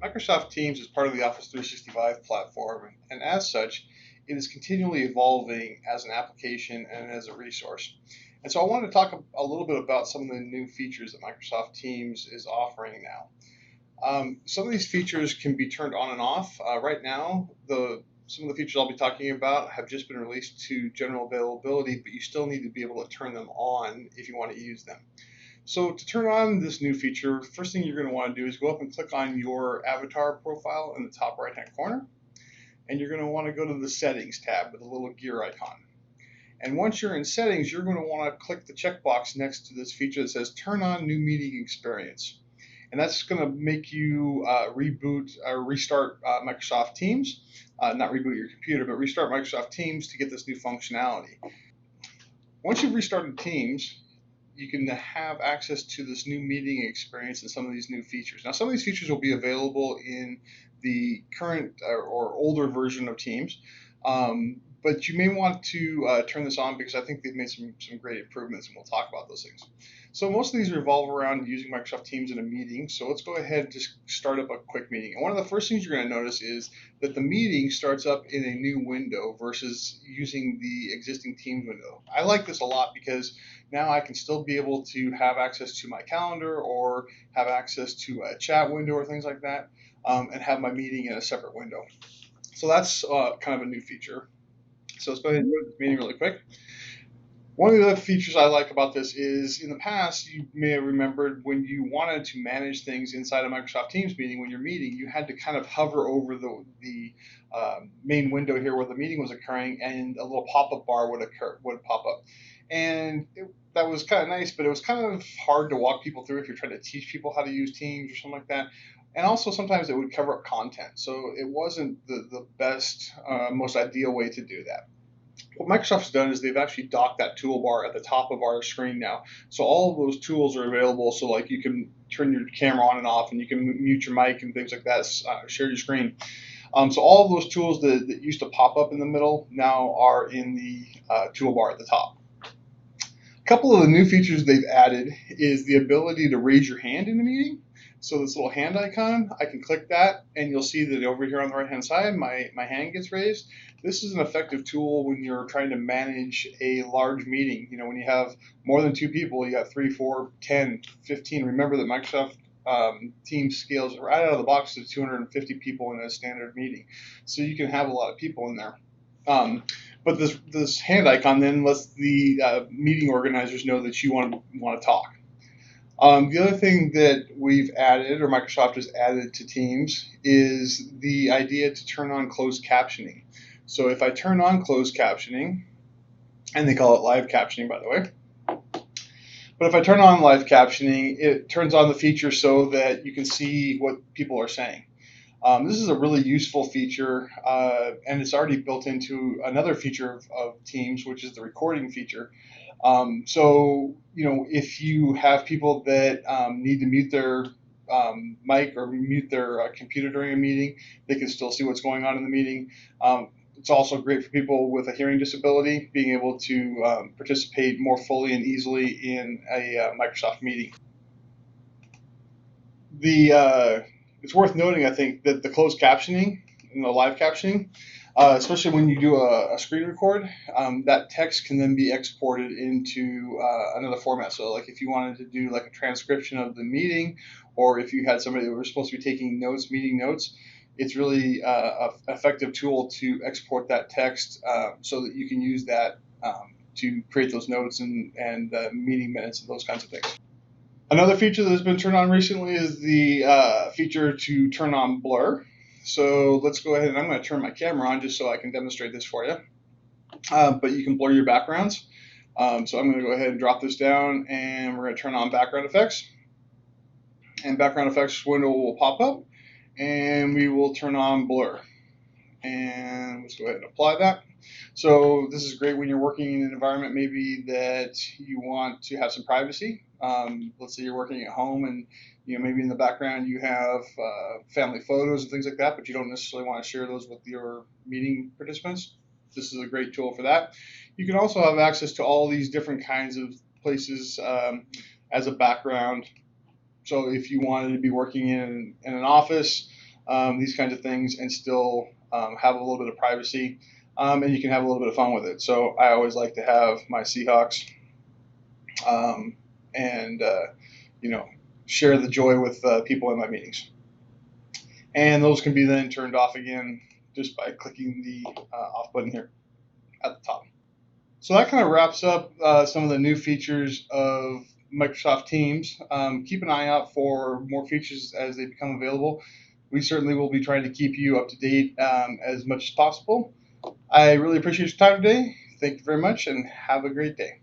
Microsoft Teams is part of the Office 365 platform, and as such, it is continually evolving as an application and as a resource. And so I wanted to talk a little bit about some of the new features that Microsoft Teams is offering now. Some of these features can be turned on and off. Right now, some of the features I'll be talking about have just been released to general availability, but you still need to be able to turn them on if you want to use them. So to turn on this new feature, first thing you're going to want to do is go up and click on your avatar profile in the top right hand corner, and you're going to want to go to the settings tab with a little gear icon. And once you're in settings, you're going to want to click the checkbox next to this feature that says turn on new meeting experience. And that's going to make you reboot or restart Microsoft Teams. Not reboot your computer, but restart Microsoft Teams to get this new functionality. Once you've restarted Teams, you can have access to this new meeting experience and some of these new features. Now, some of these features will be available in the current or older version of Teams, but you may want to turn this on because I think they've made some great improvements, and we'll talk about those things. So most of these revolve around using Microsoft Teams in a meeting. So let's go ahead and just start up a quick meeting. And one of the first things you're going to notice is that the meeting starts up in a new window versus using the existing Teams window. I like this a lot because now I can still be able to have access to my calendar or have access to a chat window or things like that, and have my meeting in a separate window. So that's kind of a new feature. So let's go ahead and go to this meeting really quick. One of the features I like about this is in the past, you may have remembered when you wanted to manage things inside a Microsoft Teams meeting, when you're meeting, you had to kind of hover over the main window here where the meeting was occurring, and a little pop-up bar would pop up. And that was kind of nice, but it was kind of hard to walk people through if you're trying to teach people how to use Teams or something like that. And also sometimes it would cover up content, so it wasn't the best, most ideal way to do that. What Microsoft's done is they've actually docked that toolbar at the top of our screen now. So all of those tools are available. So like you can turn your camera on and off, and you can mute your mic and things like that, share your screen. So all of those tools that used to pop up in the middle now are in the toolbar at the top. A couple of the new features they've added is the ability to raise your hand in the meeting. So this little hand icon, I can click that, and you'll see that over here on the right-hand side, my hand gets raised. This is an effective tool when you're trying to manage a large meeting. You know, when you have more than two people, you got 3, 4, 10, 15. Remember that Microsoft Teams scales right out of the box to 250 people in a standard meeting. So you can have a lot of people in there. But this hand icon then lets the meeting organizers know that you want to talk. The other thing that we've added, or Microsoft has added to Teams, is the idea to turn on closed captioning. So if I turn on closed captioning, and they call it live captioning, by the way, but if I turn on live captioning, it turns on the feature so that you can see what people are saying. This is a really useful feature, and it's already built into another feature of Teams, which is the recording feature. So, you know, if you have people that need to mute their mic or mute their computer during a meeting, they can still see what's going on in the meeting. It's also great for people with a hearing disability, being able to participate more fully and easily in a Microsoft meeting. It's worth noting, I think, that the closed captioning and the live captioning, especially when you do a screen record, that text can then be exported into another format. So like if you wanted to do like a transcription of the meeting, or if you had somebody that was supposed to be taking notes, meeting notes, it's really an effective tool to export that text so that you can use that to create those notes and meeting minutes and those kinds of things. Another feature that has been turned on recently is the feature to turn on blur. So let's go ahead, and I'm going to turn my camera on just so I can demonstrate this for you. But you can blur your backgrounds. So I'm going to go ahead and drop this down, and we're going to turn on background effects. And background effects window will pop up, and we will turn on blur. And let's go ahead and apply that. So this is great when you're working in an environment maybe that you want to have some privacy. Let's say you're working at home, and you know maybe in the background you have family photos and things like that, but you don't necessarily want to share those with your meeting participants. This is a great tool for that. You can also have access to all these different kinds of places as a background. So if you wanted to be working in an office, these kinds of things, and still have a little bit of privacy, and you can have a little bit of fun with it. So I always like to have my Seahawks, and share the joy with people in my meetings. And those can be then turned off again just by clicking the off button here at the top. So that kind of wraps up some of the new features of Microsoft Teams. Keep an eye out for more features as they become available. We certainly will be trying to keep you up to date as much as possible. I really appreciate your time today. Thank you very much, and have a great day.